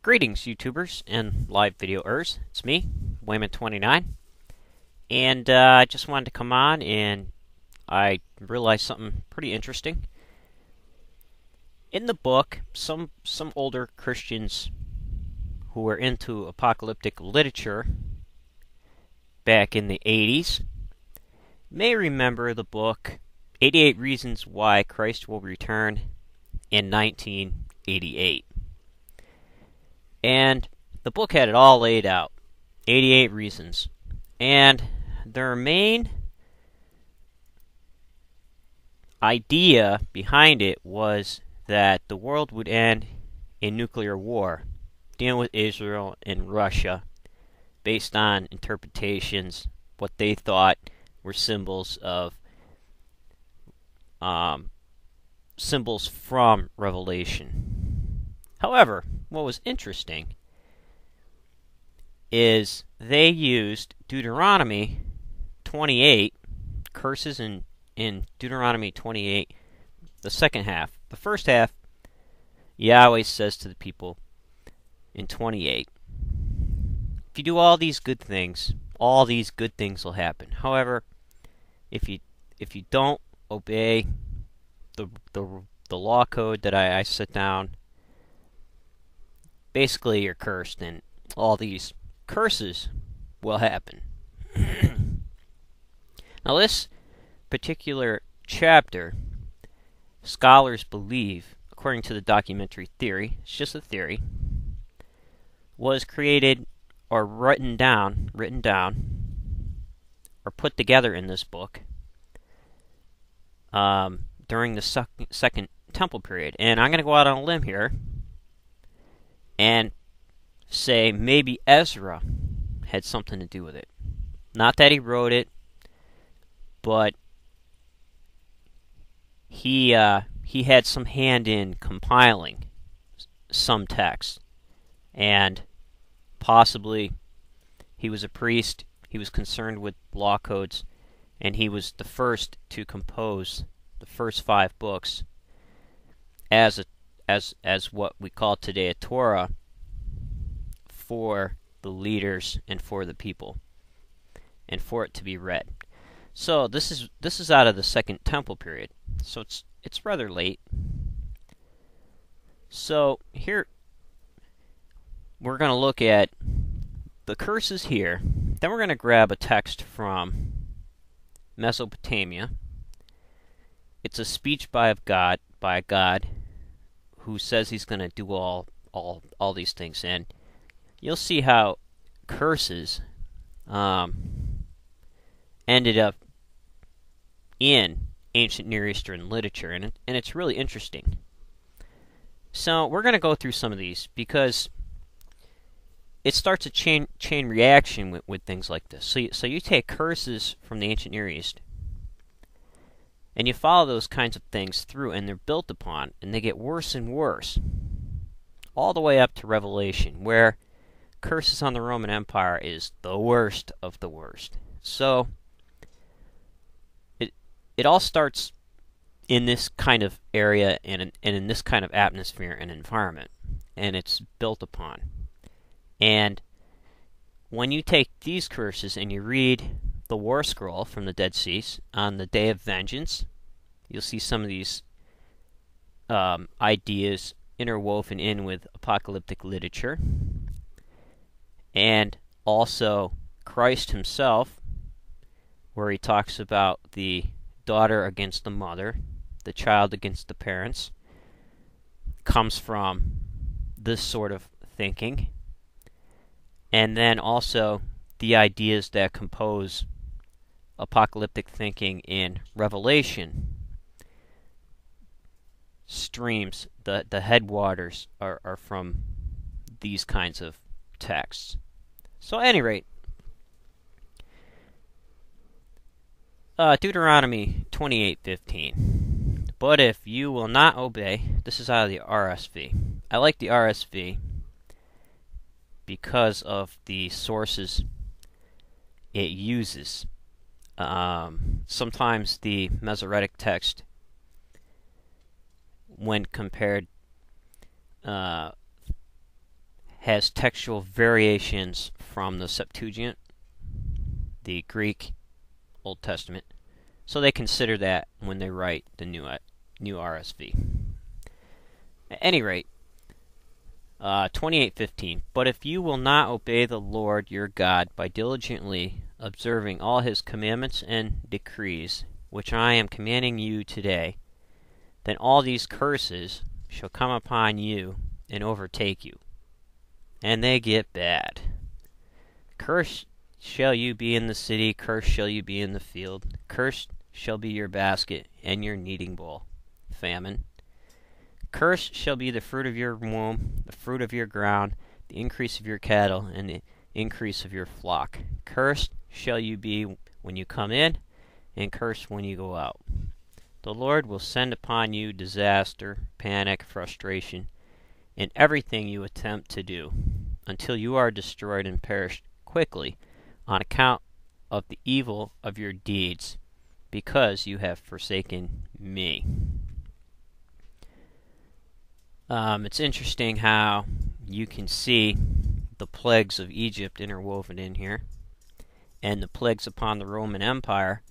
Greetings, YouTubers and live videoers. It's me, Wayman29, and I just wanted to come on and I realized something pretty interesting. In the book, some older Christians who were into apocalyptic literature back in the 80s may remember the book 88 Reasons Why Christ Will Return in 1988. And the book had it all laid out, 88 reasons. And their main idea behind it was that the world would end in nuclear war, dealing with Israel and Russia, based on interpretations, what they thought were symbols from Revelation. However, what was interesting is they used Deuteronomy 28, curses in Deuteronomy 28, the second half. The first half, Yahweh says to the people in 28, if you do all these good things will happen. However, if you don't obey the law code that I set down, basically you're cursed, and all these curses will happen. Now, this particular chapter, scholars believe, according to the documentary theory, it's just a theory, was created or written down, or put together in this book during the Second Temple period. And I'm going to go out on a limb here and say maybe Ezra had something to do with it. Not that he wrote it, but he had some hand in compiling some text. And possibly he was a priest, he was concerned with law codes, and he was the first to compose the first 5 books as what we call today a Torah for the leaders and for the people, and for it to be read. So this is out of the Second Temple period. So it's rather late. So here we're going to look at the curses here. Then we're going to grab a text from Mesopotamia. It's a speech by a God who says he's going to do all these things, and you'll see how curses ended up in ancient Near Eastern literature, and it's really interesting. So we're going to go through some of these because it starts a chain reaction with things like this. So you take curses from the ancient Near East, and you follow those kinds of things through, and they're built upon, and they get worse and worse, all the way up to Revelation, where curses on the Roman Empire is the worst of the worst. So it all starts in this kind of area and in this kind of atmosphere and environment, and it's built upon. And when you take these curses and you read the War Scroll from the Dead Seas on the Day of Vengeance, you'll see some of these ideas interwoven in with apocalyptic literature. And also Christ himself, where he talks about the daughter against the mother, the child against the parents, comes from this sort of thinking. And then also the ideas that compose apocalyptic thinking in Revelation streams, the headwaters are from these kinds of texts. So at any rate, Deuteronomy 28:15. But if you will not obey, this is out of the RSV. I like the RSV because of the sources it uses. Sometimes the Masoretic text, when compared has textual variations from the Septuagint, the Greek Old Testament. So they consider that when they write the new RSV. At any rate, 28:15. But if you will not obey the Lord your God by diligently observing all his commandments and decrees, which I am commanding you today, then all these curses shall come upon you and overtake you. And they get bad. Cursed shall you be in the city, cursed shall you be in the field, cursed shall be your basket and your kneading bowl. Famine. Cursed shall be the fruit of your womb, the fruit of your ground, the increase of your cattle, and the increase of your flock. Cursed shall you be when you come in, and cursed when you go out. The Lord will send upon you disaster, panic, frustration, in everything you attempt to do, until you are destroyed and perish quickly on account of the evil of your deeds, because you have forsaken me. It's interesting how you can see the plagues of Egypt interwoven in here, and the plagues upon the Roman Empire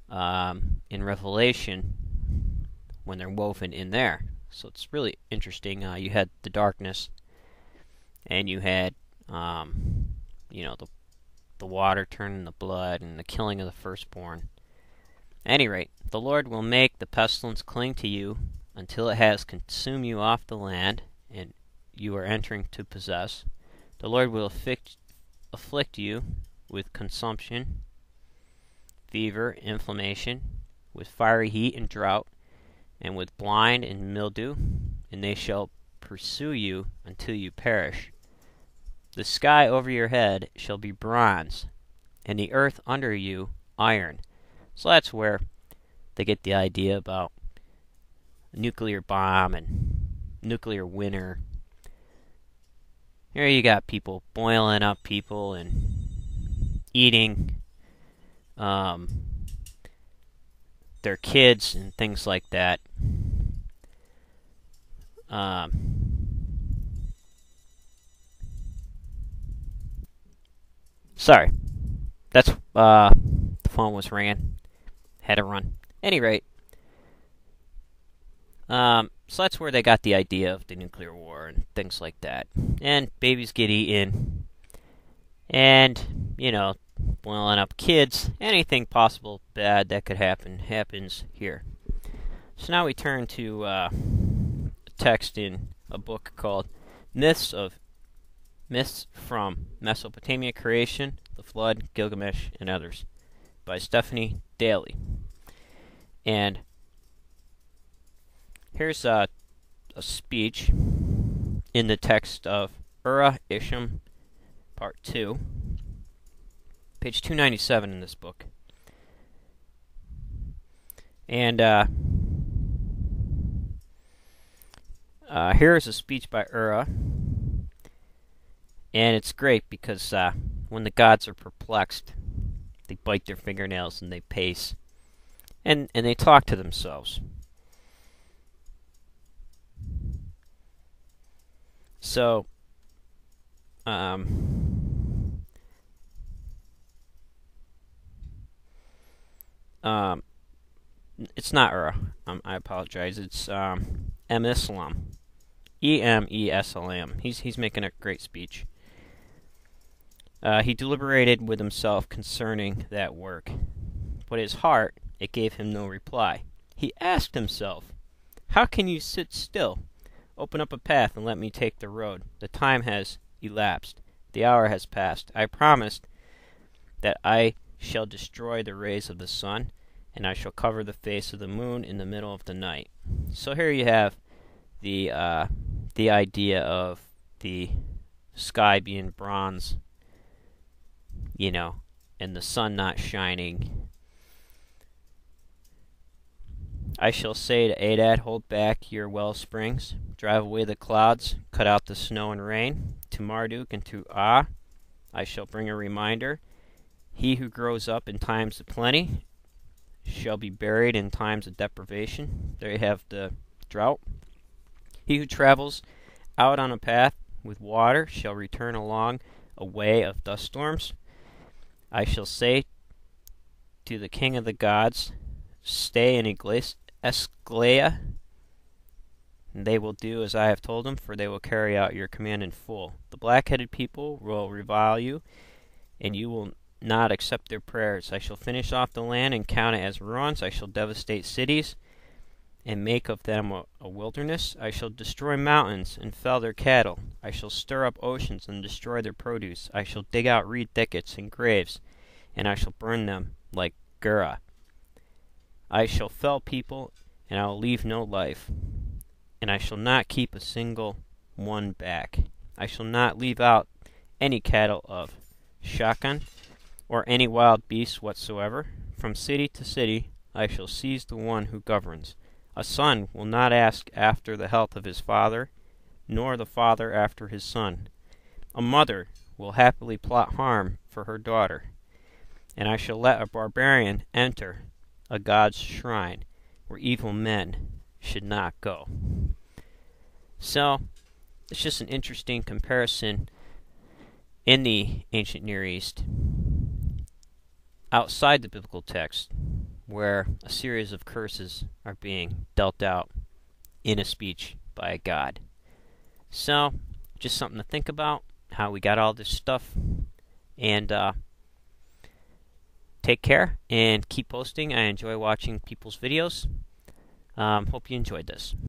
in Revelation when they're woven in there. So it's really interesting. You had the darkness, and you had the water turning to blood, and the killing of the firstborn. At any rate, the Lord will make the pestilence cling to you until it has consumed you off the land, and you are entering to possess. The Lord will afflict you with consumption, fever, inflammation, with fiery heat and drought, and with blind and mildew, and they shall pursue you until you perish. The sky over your head shall be bronze, and the earth under you iron. So that's where they get the idea about nuclear bomb and nuclear winter. Here you got people boiling up people and eating their kids and things like that. Sorry, that's the phone was ringing. Had to run. Any rate, so that's where they got the idea of the nuclear war and things like that. And babies get eaten, and boiling up kids. Anything possible bad that could happen happens here. So now we turn to a text in a book called Myths from Mesopotamia Creation, the Flood, Gilgamesh, and Others by Stephanie Daly. And here's a speech in the text of Erra and Ishum, Part 2, page 297 in this book. And here's a speech by Erra, and it's great because when the gods are perplexed, they bite their fingernails and they pace, and they talk to themselves. So, it's not Erra. I apologize. It's Emeslm, Emeslm. He's making a great speech. He deliberated with himself concerning that work, but his heart, it gave him no reply. He asked himself, "How can you sit still? Open up a path and let me take the road. The time has elapsed. The hour has passed. I promised that I shall destroy the rays of the sun, and I shall cover the face of the moon in the middle of the night." So here you have the idea of the sky being bronze, and the sun not shining. I shall say to Adad, hold back your well springs, drive away the clouds, cut out the snow and rain. To Marduk and to Ah, I shall bring a reminder. He who grows up in times of plenty shall be buried in times of deprivation. There you have the drought. He who travels out on a path with water shall return along a way of dust storms. I shall say to the king of the gods, stay in Esclea, and they will do as I have told them, for they will carry out your command in full. The black-headed people will revile you, and you will not accept their prayers. I shall finish off the land and count it as ruins. I shall devastate cities and make of them a wilderness. I shall destroy mountains and fell their cattle. I shall stir up oceans and destroy their produce. I shall dig out reed thickets and graves, and I shall burn them like Gera. I shall fell people, and I will leave no life, and I shall not keep a single one back. I shall not leave out any cattle of Shachan, or any wild beast whatsoever. From city to city I shall seize the one who governs. A son will not ask after the health of his father, nor the father after his son. A mother will happily plot harm for her daughter, and I shall let a barbarian enter a god's shrine where evil men should not go. So, it's just an interesting comparison in the ancient Near East, outside the biblical text, where a series of curses are being dealt out in a speech by a god. So, just something to think about, how we got all this stuff. And take care and keep posting. I enjoy watching people's videos. Hope you enjoyed this.